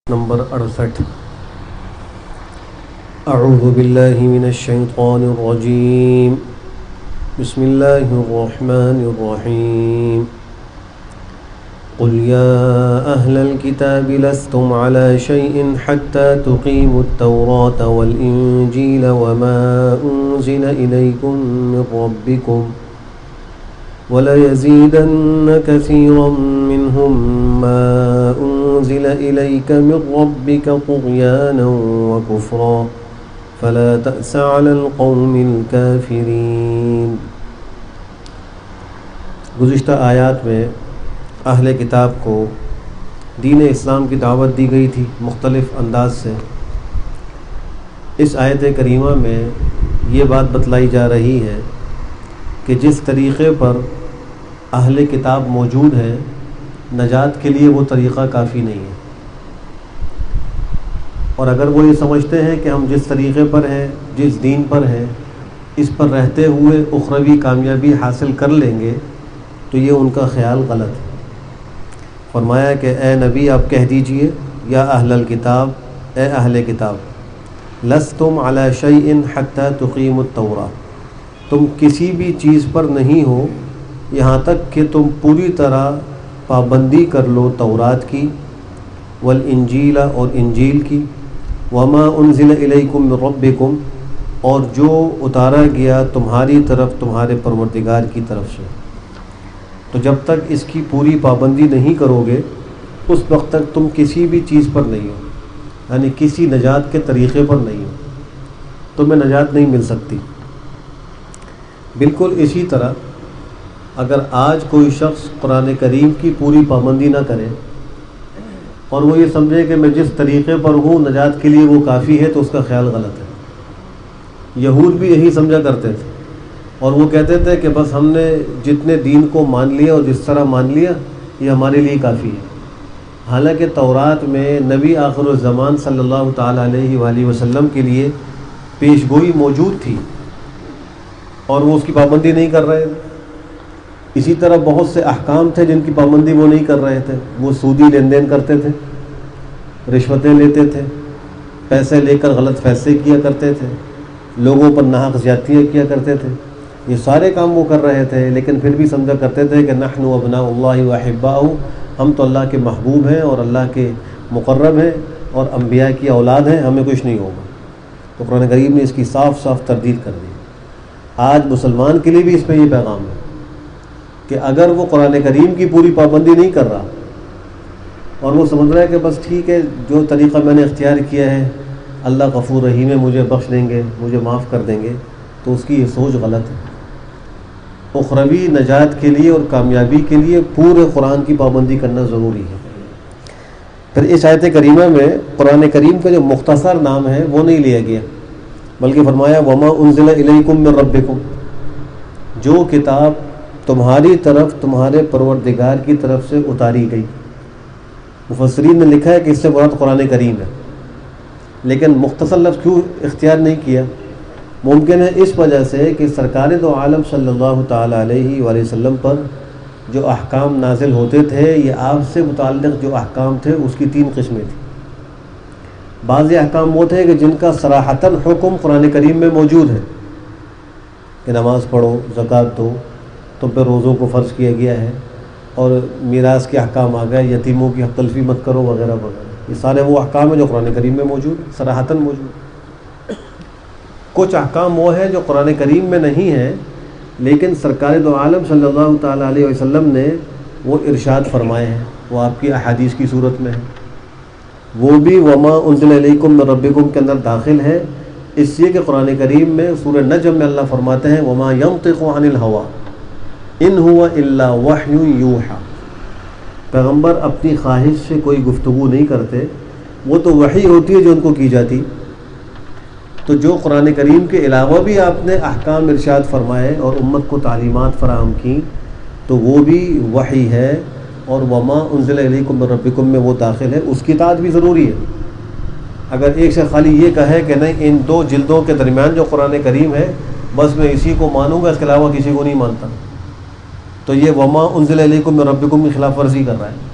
Number 68۔ اعوذ باللہ من الشیطان الرجیم، بسم اللہ الرحمن الرحیم۔ قل یا اہل الکتاب لستم علی شیء حتی تقیموا التوراة والانجیل وما انزل الیکم من ربکم وَلَيَزِيدَنَّ كَثِيرًا مِّنْهُمْ مَا أُنزِلَ إِلَيْكَ مِن رَّبِّكَ طُغْيَانًا وَكُفْرًا فَلَا تَأْسَ عَلَى الْقَوْمِ الْكَافِرِينَ۔ گزشتہ آیات میں اہل کتاب کو دین اسلام کی دعوت دی گئی تھی مختلف انداز سے۔ اس آیت کریمہ میں یہ بات بتلائی جا رہی ہے کہ جس طریقے پر اہل کتاب موجود ہے، نجات کے لیے وہ طریقہ کافی نہیں ہے، اور اگر وہ یہ سمجھتے ہیں کہ ہم جس طریقے پر ہیں، جس دین پر ہیں، اس پر رہتے ہوئے اخروی کامیابی حاصل کر لیں گے تو یہ ان کا خیال غلط ہے۔ فرمایا کہ اے نبی آپ کہہ دیجئے یا اہل الکتاب، اے اہل کتاب، لستم علی شیء حتی تقیموا التوراۃ، تم کسی بھی چیز پر نہیں ہو یہاں تک کہ تم پوری طرح پابندی کر لو تورات کی، والانجیل اور انجیل کی، وما انزل الیکم من ربکم اور جو اتارا گیا تمہاری طرف تمہارے پروردگار کی طرف سے۔ تو جب تک اس کی پوری پابندی نہیں کرو گے اس وقت تک تم کسی بھی چیز پر نہیں ہو، یعنی کسی نجات کے طریقے پر نہیں ہو، تمہیں نجات نہیں مل سکتی۔ بالکل اسی طرح اگر آج کوئی شخص قرآن کریم کی پوری پابندی نہ کرے اور وہ یہ سمجھے کہ میں جس طریقے پر ہوں نجات کے لیے وہ کافی ہے، تو اس کا خیال غلط ہے۔ یہود بھی یہی سمجھا کرتے تھے، اور وہ کہتے تھے کہ بس ہم نے جتنے دین کو مان لیا اور جس طرح مان لیا یہ ہمارے لیے کافی ہے۔ حالانکہ تورات میں نبی آخر الزمان صلی اللہ تعالیٰ علیہ وآلہ وسلم کے لیے پیش گوئی موجود تھی، اور وہ اس کی پابندی نہیں کر رہے تھے۔ اسی طرح بہت سے احکام تھے جن کی پابندی وہ نہیں کر رہے تھے، وہ سودی لین دین کرتے تھے، رشوتیں لیتے تھے، پیسے لے کر غلط فیصلے کیا کرتے تھے، لوگوں پر ناحق زیادتیاں کیا کرتے تھے۔ یہ سارے کام وہ کر رہے تھے، لیکن پھر بھی سمجھا کرتے تھے کہ نحن ابناء اللہ واحباؤہ، ہم تو اللہ کے محبوب ہیں اور اللہ کے مقرب ہیں اور انبیاء کی اولاد ہیں، ہمیں کچھ نہیں ہوگا۔ تو قرآن کریم نے اس کی صاف صاف تردید کر دی۔ آج مسلمان کے لیے بھی اس میں یہ پیغام ہے کہ اگر وہ قرآن کریم کی پوری پابندی نہیں کر رہا اور وہ سمجھ رہا ہے کہ بس ٹھیک ہے جو طریقہ میں نے اختیار کیا ہے اللہ غفور رحیم ہے، مجھے بخش دیں گے، مجھے معاف کر دیں گے، تو اس کی یہ سوچ غلط ہے۔ اخروی نجات کے لیے اور کامیابی کے لیے پورے قرآن کی پابندی کرنا ضروری ہے۔ پھر اس آیت کریمہ میں قرآن کریم کا جو مختصر نام ہے وہ نہیں لیا گیا، بلکہ فرمایا وما انزل الیکم من ربکم، جو کتاب تمہاری طرف تمہارے پروردگار کی طرف سے اتاری گئی۔ مفسرین نے لکھا ہے کہ اس سے مراد قرآن کریم ہے، لیکن مختصر لفظ کیوں اختیار نہیں کیا؟ ممکن ہے اس وجہ سے کہ سرکار دو عالم صلی اللہ تعالیٰ علیہ وآلہ وسلم پر جو احکام نازل ہوتے تھے، یہ آپ سے متعلق جو احکام تھے اس کی 3 قسمیں تھیں۔ بعض احکام وہ تھے کہ جن کا صراحتاً حکم قرآن کریم میں موجود ہے کہ نماز پڑھو، زکوٰۃ دو، تم پہ روزوں کو فرض کیا گیا ہے، اور میراث کے احکام آ گئے، یتیموں کی حق تلفی مت کرو وغیرہ وغیرہ۔ یہ سارے وہ احکام ہیں جو قرآن کریم میں موجود ہیں، صراحتاً موجود۔ کچھ احکام وہ ہیں جو قرآن کریم میں نہیں ہیں، لیکن سرکار دو عالم صلی اللہ تعالیٰ علیہ وسلم نے وہ ارشاد فرمائے ہیں، وہ آپ کی احادیث کی صورت میں ہیں، وہ بھی وما انزل الیکم من ربکم کے اندر داخل ہے، اس لیے کہ قرآن کریم میں سورہ نجم میں اللہ فرماتے ہیں وما ینطق عن الہویٰ ان ہوا الا وحی یوحی، پیغمبر اپنی خواہش سے کوئی گفتگو نہیں کرتے، وہ تو وحی ہوتی ہے جو ان کو کی جاتی۔ تو جو قرآن کریم کے علاوہ بھی آپ نے احکام ارشاد فرمائے اور امت کو تعلیمات فراہم کی، تو وہ بھی وحی ہے، اور وما انزل الیکم من ربکم میں وہ داخل ہے، اس کی اطاعت بھی ضروری ہے۔ اگر ایک سے خالی یہ کہے کہ نہیں ان 2 جلدوں کے درمیان جو قرآن کریم ہے بس میں اسی کو مانوں گا، اس کے علاوہ کسی کو نہیں مانتا، تو یہ وما انزل الیکم من ربکم کی خلاف ورزی کر رہا ہے۔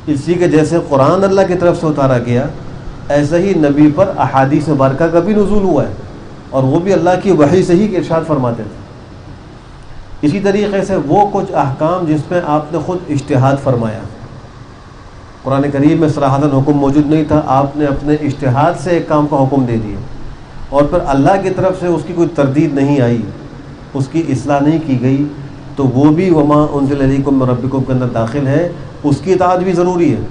اسی کے جیسے قرآن اللہ کی طرف سے اتارا گیا، ایسا ہی نبی پر احادیث مبارکہ کا بھی نزول ہوا ہے، اور وہ بھی اللہ کی وحی سے ہی ارشاد فرماتے تھے۔ اسی طریقے سے وہ کچھ احکام جس میں آپ نے خود اجتہاد فرمایا، قرآن کریم میں صراحتاً حکم موجود نہیں تھا، آپ نے اپنے اجتہاد سے ایک کام کا حکم دے دیا، اور پھر اللہ کی طرف سے اس کی کوئی تردید نہیں آئی، اس کی اصلاح نہیں کی گئی، تو وہ بھی وما انزل الیکم من ربکم کے اندر داخل ہے، اس کی اطاعت بھی ضروری ہے۔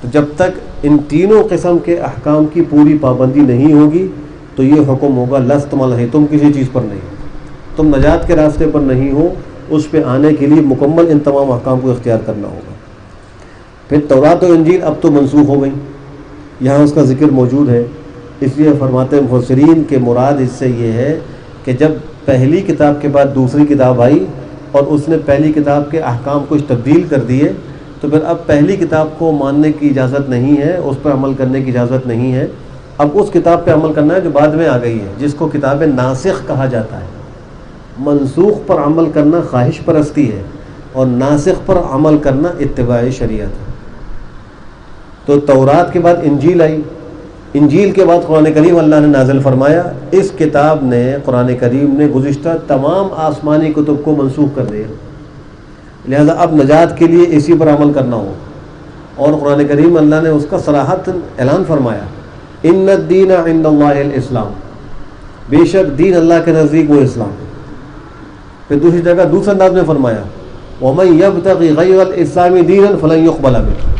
تو جب تک ان تینوں قسم کے احکام کی پوری پابندی نہیں ہوگی تو یہ حکم ہوگا لست ملہ، تم کسی چیز پر نہیں، تم نجات کے راستے پر نہیں ہو، اس پہ آنے کے لیے مکمل ان تمام احکام کو اختیار کرنا ہوگا۔ پھر تورات و انجیل اب تو منسوخ ہو گئی، یہاں اس کا ذکر موجود ہے، اس لیے فرماتے ہیں مفسرین کے مراد اس سے یہ ہے کہ جب پہلی کتاب کے بعد دوسری کتاب آئی اور اس نے پہلی کتاب کے احکام کچھ تبدیل کر دیے، تو پھر اب پہلی کتاب کو ماننے کی اجازت نہیں ہے، اس پر عمل کرنے کی اجازت نہیں ہے، اب اس کتاب پہ عمل کرنا ہے جو بعد میں آ گئی ہے، جس کو کتاب ناسخ کہا جاتا ہے۔ منسوخ پر عمل کرنا خواہش پرستی ہے، اور ناسخ پر عمل کرنا اتباع شریعت ہے۔ تو تورات کے بعد انجیل آئی، انجیل کے بعد قرآن کریم اللہ نے نازل فرمایا، اس کتاب نے، قرآن کریم نے گزشتہ تمام آسمانی کتب کو منسوخ کر دیا، لہذا اب نجات کے لیے اسی پر عمل کرنا ہو۔ اور قرآن کریم اللہ نے اس کا صراحتاً اعلان فرمایا، ان الدین عند اللہ الاسلام، بے شک دین اللہ کے نزدیک وہ اسلام ہے۔ پھر دوسری جگہ دوسرے انداز میں فرمایا، ومن یبتغی غیر الاسلام دینا فلن یقبل منہ،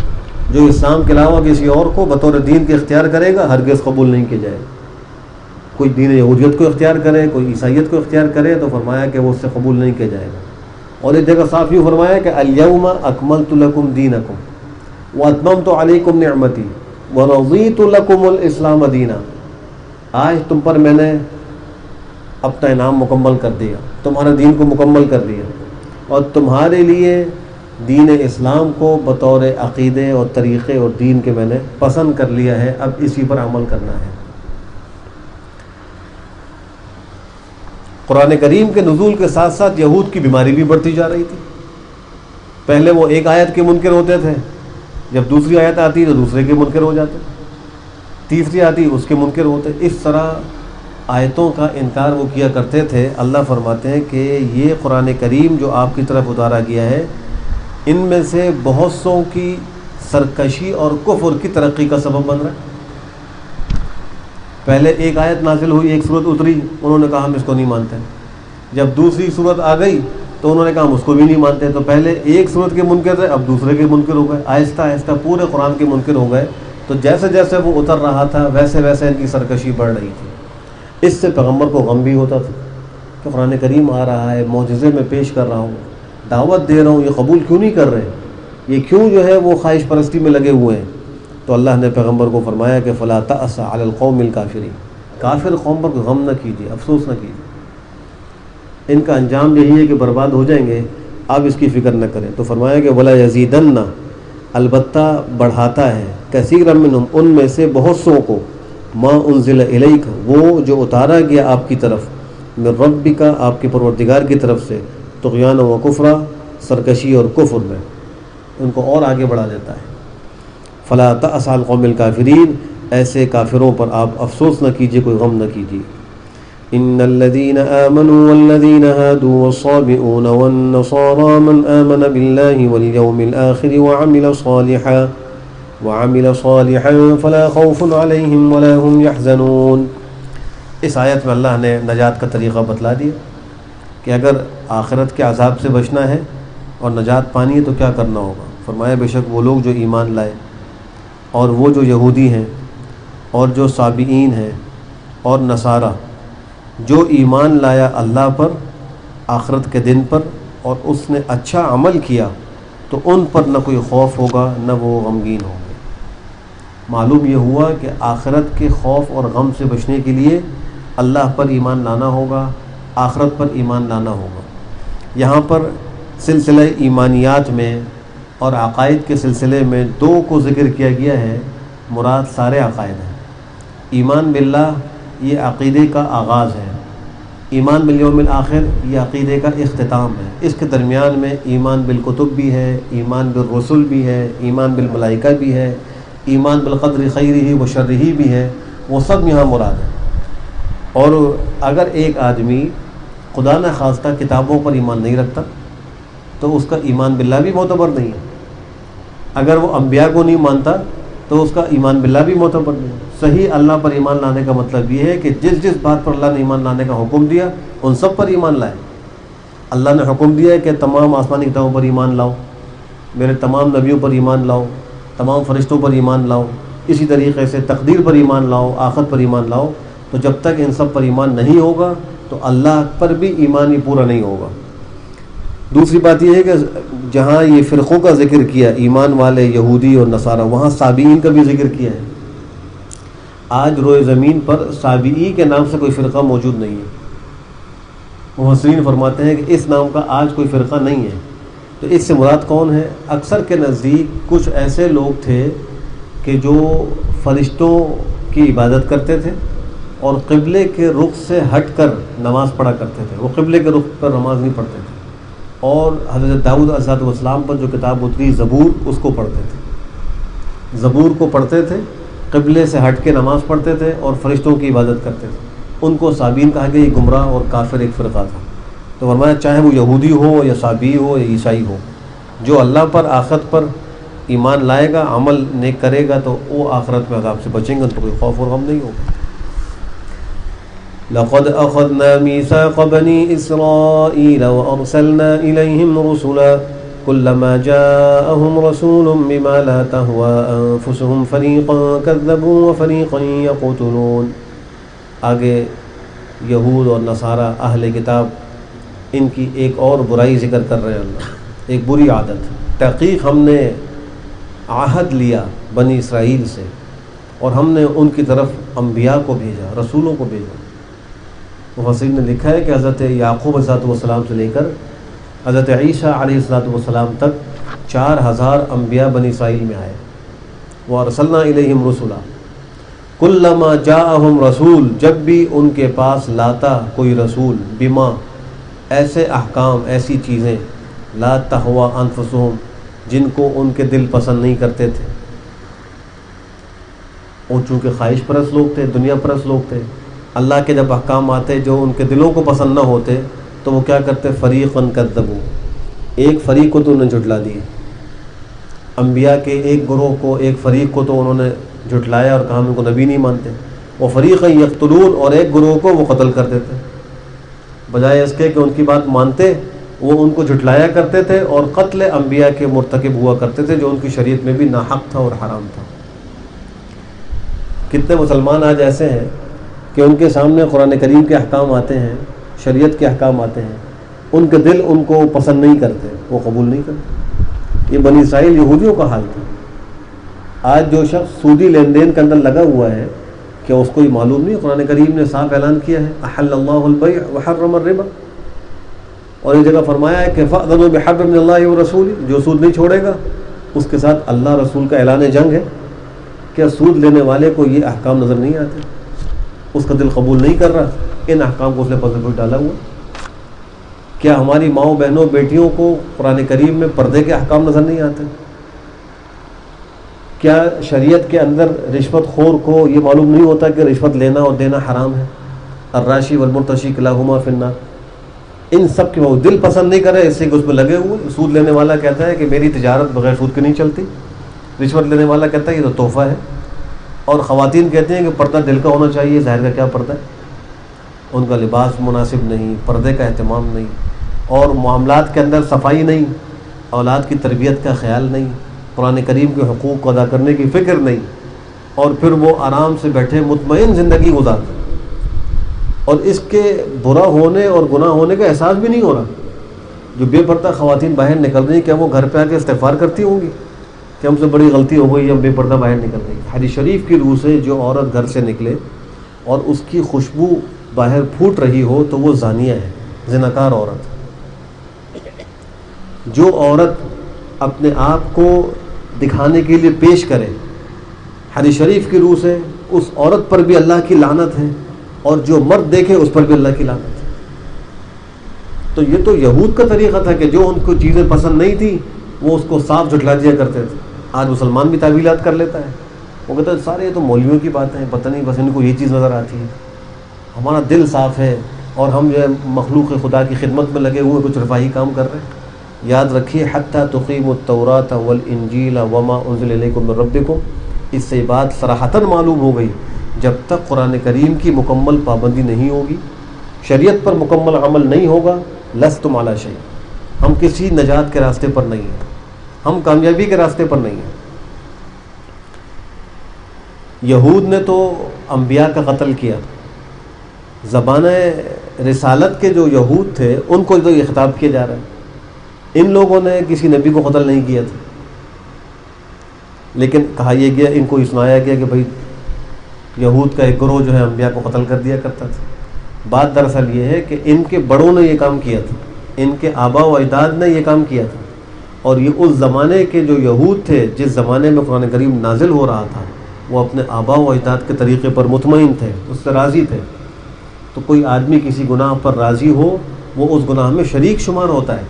جو اسلام کے علاوہ کسی اور کو بطور دین کے اختیار کرے گا ہرگز قبول نہیں کیا جائے گا۔ کوئی دین یہودیت کو اختیار کرے، کوئی عیسائیت کو اختیار کرے، تو فرمایا کہ وہ اس سے قبول نہیں کیا جائے گا۔ اور ایک جگہ صاف یوں فرمایا کہ الیوم اکملت لکم دینکم واتممت علیکم نعمتی ورضیت لکم الاسلام دینا، آج تم پر میں نے اپنا انعام مکمل کر دیا، تمہارے دین کو مکمل کر دیا، اور تمہارے لیے دین اسلام کو بطور عقیدے اور طریقے اور دین کے میں نے پسند کر لیا ہے، اب اسی پر عمل کرنا ہے۔ قرآن کریم کے نزول کے ساتھ ساتھ یہود کی بیماری بھی بڑھتی جا رہی تھی۔ پہلے وہ ایک آیت کے منکر ہوتے تھے، جب دوسری آیت آتی تو دوسرے کے منکر ہو جاتے، تیسری آتی اس کے منکر ہوتے، اس طرح آیتوں کا انکار وہ کیا کرتے تھے۔ اللہ فرماتے ہیں کہ یہ قرآن کریم جو آپ کی طرف اتارا گیا ہے، ان میں سے بہت سوں کی سرکشی اور کفر کی ترقی کا سبب بن رہا ہے۔ پہلے ایک آیت نازل ہوئی، ایک صورت اتری، انہوں نے کہا ہم اس کو نہیں مانتے، جب دوسری صورت آ گئی تو انہوں نے کہا ہم اس کو بھی نہیں مانتے، تو پہلے ایک صورت کے منکر تھے، اب دوسرے کے منکر ہو گئے، آہستہ آہستہ پورے قرآن کے منکر ہو گئے۔ تو جیسے جیسے وہ اتر رہا تھا ویسے ویسے ان کی سرکشی بڑھ رہی تھی۔ اس سے پیغمبر کو غم بھی ہوتا تھا کہ قرآن کریم آ رہا ہے، معجزے میں پیش کر رہا ہوں، دعوت دے رہا ہوں، یہ قبول کیوں نہیں کر رہے، یہ کیوں جو ہے وہ خواہش پرستی میں لگے ہوئے ہیں۔ تو اللہ نے پیغمبر کو فرمایا کہ فلا تأس علی القوم الکافرین، کافر قوم پر غم نہ کیجیے، افسوس نہ کیجیے، ان کا انجام یہی ہے کہ برباد ہو جائیں گے، آپ اس کی فکر نہ کریں۔ تو فرمایا کہ ولا یزیدن، البتہ بڑھاتا ہے، کثیرا منہم، ان میں سے بہت سو کو، ما انزل الیک، وہ جو اتارا گیا آپ کی طرف، من ربک، آپ کے پروردگار کی طرف سے، طغیان و کفرا، سرکشی اور کفر میں ان کو اور آگے بڑھا دیتا ہے۔ فلا تأس علی القوم الکافرین، ایسے کافروں پر آپ افسوس نہ کیجیے، کوئی غم نہ کیجیے۔ ان الذين آمنوا والذين هادوا والصابئون والنصارى من آمن بالله واليوم الآخر وعمل صالحا فلا خوف عليهم ولا هم يحزنون۔ اس آیت میں اللہ نے نجات کا طریقہ بتلا دیا کہ اگر آخرت کے عذاب سے بچنا ہے اور نجات پانی ہے تو کیا کرنا ہوگا۔ فرمایا بے شک وہ لوگ جو ایمان لائے، اور وہ جو یہودی ہیں، اور جو صابئین ہیں، اور نصارہ، جو ایمان لایا اللہ پر، آخرت کے دن پر، اور اس نے اچھا عمل کیا، تو ان پر نہ کوئی خوف ہوگا نہ وہ غمگین ہوں گے۔ معلوم یہ ہوا کہ آخرت کے خوف اور غم سے بچنے کے لیے اللہ پر ایمان لانا ہوگا، آخرت پر ایمان لانا ہوگا۔ یہاں پر سلسلہ ایمانیات میں اور عقائد کے سلسلے میں دو کو ذکر کیا گیا ہے، مراد سارے عقائد ہیں۔ ایمان باللہ یہ عقیدے کا آغاز ہے، ایمان بالیوم الآخر یہ عقیدے کا اختتام ہے. اس کے درمیان میں ایمان بالکتب بھی ہے، ایمان بالرسل بھی ہے، ایمان بالملائکہ بھی ہے، ایمان بالقدر خیرہ و شرہ بھی ہے. وہ سب یہاں مراد ہے. اور اگر ایک آدمی خدا نہ خواستہ کتابوں پر ایمان نہیں رکھتا تو اس کا ایمان باللہ بھی معتبر نہیں ہے. اگر وہ انبیاء کو نہیں مانتا تو اس کا ایمان باللہ بھی معتبر نہیں ہے. صحیح اللہ پر ایمان لانے کا مطلب یہ ہے کہ جس بات پر اللہ نے ایمان لانے کا حکم دیا ان سب پر ایمان لائے. اللہ نے حکم دیا ہے کہ تمام آسمانی کتابوں پر ایمان لاؤ، میرے تمام نبیوں پر ایمان لاؤ، تمام فرشتوں پر ایمان لاؤ، اسی طریقے سے تقدیر پر ایمان لاؤ، آخرت پر ایمان لاؤ. تو جب تک ان سب پر ایمان نہیں ہوگا تو اللہ پر بھی ایمان ہی پورا نہیں ہوگا. دوسری بات یہ ہے کہ جہاں یہ فرقوں کا ذکر کیا، ایمان والے یہودی اور نصارہ، وہاں سابعین کا بھی ذکر کیا ہے. آج روئے زمین پر سابعی کے نام سے کوئی فرقہ موجود نہیں ہے. مفسرین فرماتے ہیں کہ اس نام کا آج کوئی فرقہ نہیں ہے. تو اس سے مراد کون ہے؟ اکثر کے نزدیک کچھ ایسے لوگ تھے کہ جو فرشتوں کی عبادت کرتے تھے اور قبلے کے رخ سے ہٹ کر نماز پڑھا کرتے تھے. وہ قبلے کے رخ پر نماز نہیں پڑھتے تھے. اور حضرت داؤد علیہ السلام پر جو کتاب اتری زبور، اس کو پڑھتے تھے. زبور کو پڑھتے تھے، قبلے سے ہٹ کے نماز پڑھتے تھے اور فرشتوں کی عبادت کرتے تھے. ان کو سابین کہا کہ یہ گمراہ اور کافر ایک فرقہ تھا. تو فرمایا چاہے وہ یہودی ہو یا سابی ہو یا عیسائی ہو، جو اللہ پر آخرت پر ایمان لائے گا، عمل نیک کرے گا تو وہ آخرت میں عذاب سے بچیں گے، تو کوئی خوف اور غم نہیں ہوگا. لقد اخذنا ميثاق بني اسرائيل وارسلنا اليهم رسلا كلما جاءهم رسول بما لا تهوى انفسهم فريقا كذبوا وفريقا يقتلون. آگے یہود اور نصارہ اہل کتاب ان کی ایک اور برائی ذکر کر رہے ہیں اللہ. ایک بری عادت، تحقیق ہم نے عہد لیا بنی اسرائیل سے اور ہم نے ان کی طرف انبیاء کو بھیجا، رسولوں کو بھیجا. مفسرین نے لکھا ہے کہ حضرت یعقوب علیہ السلام سے لے کر حضرت عیسیٰ علیہ السلام تک 4000 انبیاء بنی اسرائیل میں آئے. وَأَرْسَلْنَا إِلَيْهِمْ رُسُلًا كُلَّمَا جَاءَهُمْ رسول، جب بھی ان کے پاس لاتا کوئی رسول، بما، ایسے احکام، ایسی چیزیں، لا تہوا انفسهم، جن کو ان کے دل پسند نہیں کرتے تھے. اور چونکہ خواہش پرست لوگ تھے، دنیا پرست لوگ تھے، اللہ کے جب احکام آتے جو ان کے دلوں کو پسند نہ ہوتے تو وہ کیا کرتے؟ فریقاً کذبوا، ایک فریق کو تو انہوں نے جھٹلا دیا. انبیاء کے ایک گروہ کو، ایک فریق کو تو انہوں نے جھٹلایا اور کہا ہم ان کو نبی نہیں مانتے. وہ فریقاً یقتلون، اور ایک گروہ کو وہ قتل کر دیتے. بجائے اس کے کہ ان کی بات مانتے، وہ ان کو جھٹلایا کرتے تھے اور قتل انبیاء کے مرتکب ہوا کرتے تھے، جو ان کی شریعت میں بھی ناحق تھا اور حرام تھا. کتنے مسلمان آج ایسے ہیں کہ ان کے سامنے قرآن کریم کے احکام آتے ہیں، شریعت کے احکام آتے ہیں، ان کے دل ان کو پسند نہیں کرتے، وہ قبول نہیں کرتے. یہ بنی اسرائیل یہودیوں کا حال تھا. آج جو شخص سودی لین دین کے اندر لگا ہوا ہے، کیا اس کو یہ معلوم نہیں؟ قرآن کریم نے صاف اعلان کیا ہے احل اللہ البیع وحرم الربا، اور یہ جگہ فرمایا ہے کہ فأذنوا بحرب من اللہ ورسولہ، جو سود نہیں چھوڑے گا اس کے ساتھ اللہ رسول کا اعلان جنگ ہے. کیا سود لینے والے کو یہ احکام نظر نہیں آتے؟ اس کا دل قبول نہیں کر رہا، ان احکام کو اس نے پس پوچھ ڈالا ہوا. کیا ہماری ماؤں بہنوں بیٹیوں کو قرآن کریم میں پردے کے احکام نظر نہیں آتے؟ کیا شریعت کے اندر رشوت خور کو یہ معلوم نہیں ہوتا کہ رشوت لینا اور دینا حرام ہے؟ الراشی والمرتشی کلاہما فی النار. ان سب کے وہ دل پسند نہیں کرے، اس سے کہ اس میں لگے ہوئے. سود لینے والا کہتا ہے کہ میری تجارت بغیر سود کی نہیں چلتی، رشوت لینے والا کہتا ہے یہ تو تحفہ ہے، اور خواتین کہتی ہیں کہ پردہ دل کا ہونا چاہیے. ظاہر کا کیا پردہ ہے؟ ان کا لباس مناسب نہیں، پردے کا اہتمام نہیں، اور معاملات کے اندر صفائی نہیں، اولاد کی تربیت کا خیال نہیں، قرآن کریم کے حقوق کو ادا کرنے کی فکر نہیں، اور پھر وہ آرام سے بیٹھے مطمئن زندگی گزارتے، اور اس کے برا ہونے اور گناہ ہونے کا احساس بھی نہیں ہو رہا. جو بے پردہ خواتین باہر نکل رہی ہیں، کیا وہ گھر پہ آ کے استغفار کرتی ہوں گی کہ ہم سے بڑی غلطی ہو گئی، ہم بے پردہ باہر نکل رہی؟ حدیث شریف کی روح سے جو عورت گھر سے نکلے اور اس کی خوشبو باہر پھوٹ رہی ہو تو وہ زانیہ ہے، زناکار عورت. جو عورت اپنے آپ کو دکھانے کے لیے پیش کرے، حدیث شریف کی روح سے اس عورت پر بھی اللہ کی لعنت ہے، اور جو مرد دیکھے اس پر بھی اللہ کی لعنت ہے. تو یہ تو یہود کا طریقہ تھا کہ جو ان کو چیزیں پسند نہیں تھی وہ اس کو صاف جھٹلا دیا کرتے تھے. آج مسلمان بھی تعویلات کر لیتا ہے. وہ کہتا ہے سارے یہ تو مولویوں کی باتیں ہیں, پتہ نہیں بس ان کو یہ چیز نظر آتی ہے. ہمارا دل صاف ہے اور ہم جو ہے مخلوق خدا کی خدمت میں لگے ہوئے کچھ رفاہی کام کر رہے ہیں. یاد رکھیے حتیٰ تقیموا التوراۃ والانجیل وما انزل الیکم من ربکم, اس سے بات صراحتاً معلوم ہو گئی جب تک قرآن کریم کی مکمل پابندی نہیں ہوگی, شریعت پر مکمل عمل نہیں ہوگا, لستم علی شیء, ہم کسی نجات کے راستے پر نہیں ہیں, ہم کامیابی کے راستے پر نہیں ہیں. یہود نے تو انبیاء کا قتل کیا. زبانہ رسالت کے جو یہود تھے ان کو تو یہ خطاب کیا جا رہا ہے. ان لوگوں نے کسی نبی کو قتل نہیں کیا تھا, لیکن کہا یہ گیا, ان کو یہ سنایا گیا کہ بھائی یہود کا ایک گروہ جو ہے انبیاء کو قتل کر دیا کرتا تھا. بات دراصل یہ ہے کہ ان کے بڑوں نے یہ کام کیا تھا, ان کے آبا و اجداد نے یہ کام کیا تھا, اور یہ اس زمانے کے جو یہود تھے جس زمانے میں قرآن کریم نازل ہو رہا تھا وہ اپنے آبا و اجداد کے طریقے پر مطمئن تھے, اس سے راضی تھے. تو کوئی آدمی کسی گناہ پر راضی ہو وہ اس گناہ میں شریک شمار ہوتا ہے.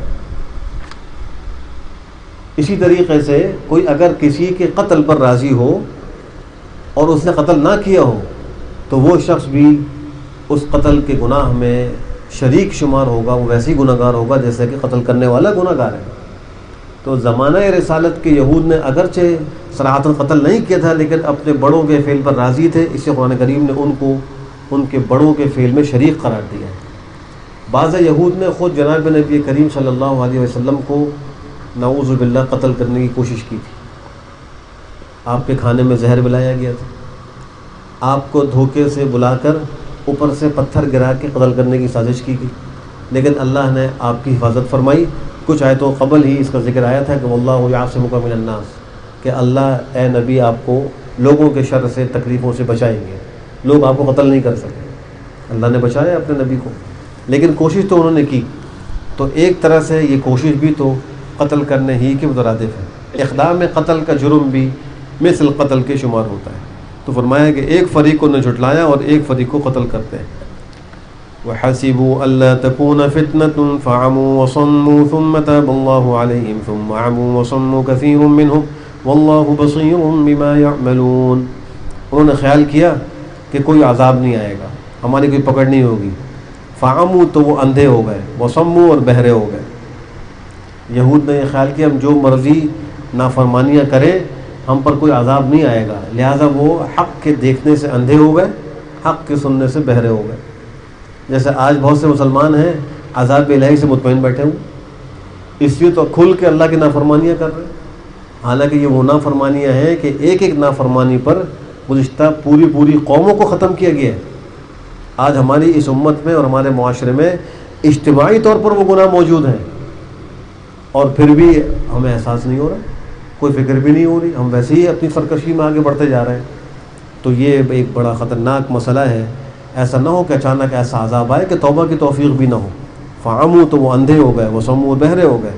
اسی طریقے سے کوئی اگر کسی کے قتل پر راضی ہو اور اس نے قتل نہ کیا ہو تو وہ شخص بھی اس قتل کے گناہ میں شریک شمار ہوگا, وہ ویسے ہی گناہ گار ہوگا جیسے کہ قتل کرنے والا گناہ گار ہے. تو زمانہ رسالت کے یہود نے اگرچہ صراحتاً قتل نہیں کیا تھا لیکن اپنے بڑوں کے فعل پر راضی تھے, اس سے قرآن کریم نے ان کو ان کے بڑوں کے فعل میں شریک قرار دیا ہے. بعض یہود نے خود جناب نبی کریم صلی اللہ علیہ وسلم کو نعوذ باللہ قتل کرنے کی کوشش کی تھی. آپ کے کھانے میں زہر ملایا گیا تھا, آپ کو دھوکے سے بلا کر اوپر سے پتھر گرا کے قتل کرنے کی سازش کی گئی, لیکن اللہ نے آپ کی حفاظت فرمائی. کچھ آیتوں قبل ہی اس کا ذکر آیا تھا کہ واللہ یعصمک من الناس, کہ اللہ اے نبی آپ کو لوگوں کے شر سے تکلیفوں سے بچائیں گے, لوگ آپ کو قتل نہیں کر سکے. اللہ نے بچایا اپنے نبی کو, لیکن کوشش تو انہوں نے کی. تو ایک طرح سے یہ کوشش بھی تو قتل کرنے ہی کے مترادف ہے. اقدام قتل کا جرم بھی مثل قتل کے شمار ہوتا ہے. تو فرمایا کہ ایک فریق کو نے جھٹلایا اور ایک فریق کو قتل کرتے ہیں. وَحَسِبُوا أَلَّا تَكُونَ فِتْنَةٌ فَعَمُوا وَصَمُّوا ثُمَّ تَابَ اللَّهُ عَلَيْهِمْ ثُمَّ عَمُوا وَصَمُّوا كَثِيرٌ مِّنْهُمْ وَاللَّهُ بَصِيرٌ بِمَا يَعْمَلُونَ. انہوں نے خیال کیا کہ کوئی عذاب نہیں آئے گا, ہماری کوئی پکڑ نہیں ہوگی. فَعَمُوا تو وہ اندھے ہو گئے, وَصَمُّوا اور بہرے ہو گئے. یہود نے یہ خیال کیا ہم جو مرضی نافرمانیاں کریں ہم پر کوئی عذاب نہیں آئے گا, لہٰذا وہ حق کے دیکھنے سے اندھے ہو گئے, حق کے سننے سے بہرے ہو گئے. جیسے آج بہت سے مسلمان ہیں عذاب الہی سے مطمئن بیٹھے ہوئے, اس لیے تو کھل کے اللہ کی نافرمانیاں کر رہے ہیں. حالانکہ یہ وہ نافرمانیاں ہیں کہ ایک ایک نافرمانی پر گزشتہ پوری قوموں کو ختم کیا گیا ہے. آج ہماری اس امت میں اور ہمارے معاشرے میں اجتماعی طور پر وہ گناہ موجود ہیں, اور پھر بھی ہمیں احساس نہیں ہو رہا, کوئی فکر بھی نہیں ہو رہی, ہم ویسے ہی اپنی سرکشی میں آگے بڑھتے جا رہے ہیں. تو یہ ایک بڑا خطرناک مسئلہ ہے. ایسا نہ ہو کہ اچانک ایسا عذاب آئے کہ توبہ کی توفیق بھی نہ ہو. فعموا تو وہ اندھے ہو گئے, وہ سموا بہرے ہو گئے.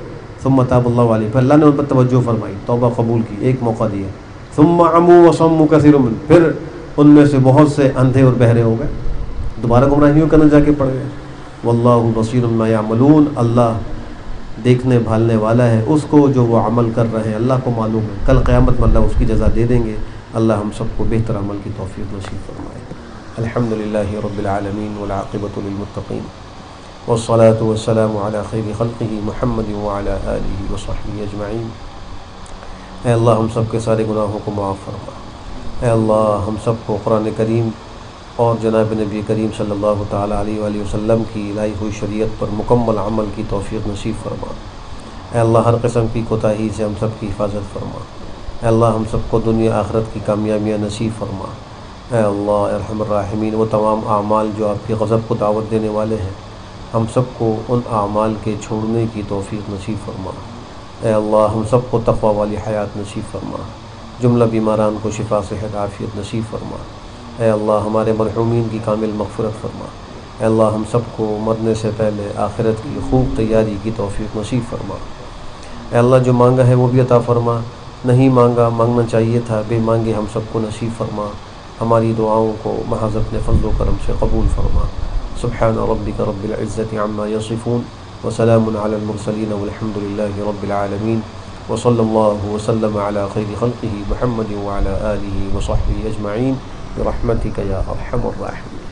ثم تاب اللہ علیہ, پھر اللہ نے ان پر توجہ فرمائی, توبہ قبول کی, ایک موقع دیا. ثم عموا وصموا كثير منهم, پھر ان میں سے بہت سے اندھے اور بہرے ہو گئے, دوبارہ گمراہیوں کے اندر جا کے پڑ گئے. واللہ بصیر بما یعملون, اللہ دیکھنے بھالنے والا ہے اس کو جو وہ عمل کر رہے ہیں, اللہ کو معلوم ہے. کل قیامت میں اللہ اس کی جزا دے دیں گے. اللہ ہم سب کو بہتر عمل کی توفیق نصیب فرمائے. الحمدللہ رب العالمین والعاقبۃ للمتقین والصلاة والسلام علی خیر خلقہ محمد وعلی آلہ وصحبہ اجمعین. اے اللہ ہم سب کے سارے گناہوں کو معاف فرما. اے اللہ ہم سب کو قرآن کریم اور جناب نبی کریم صلی اللہ تعالیٰ علیہ وآلہ وسلم کی لائی ہوئی شریعت پر مکمل عمل کی توفیق نصیب فرما. اے اللہ ہر قسم کی کوتاہی سے ہم سب کی حفاظت فرما. اے اللہ ہم سب کو دنیا آخرت کی کامیابیاں نصیب فرما. اے اللہ ارحم الراحمین, وہ تمام اعمال جو آپ کے غضب کو دعوت دینے والے ہیں ہم سب کو ان اعمال کے چھوڑنے کی توفیق نصیب فرما. اے اللہ ہم سب کو تقوی والی حیات نصیب فرما. جملہ بیماران کو شفا صحت عافیت نصیب فرما. اے اللہ ہمارے مرحومین کی کامل مغفرت فرما. اے اللہ ہم سب کو مرنے سے پہلے آخرت کی خوب تیاری کی توفیق نصیب فرما. اے اللہ جو مانگا ہے وہ بھی عطا فرما, نہیں مانگا مانگنا چاہیے تھا بے مانگے ہم سب کو نصیب فرما. ہماری دعاؤں کو محض اپنے فضل و کرم سے قبول فرما. سبحان ربک رب العزت عما یصفون وسلام علی المرسلین والحمد للہ رب العالمین وصلی اللہ وسلم علی خیر خلقہ محمد وعلی آلہ وصحبہ اجمعین برحمتک یا ارحم الراحمین.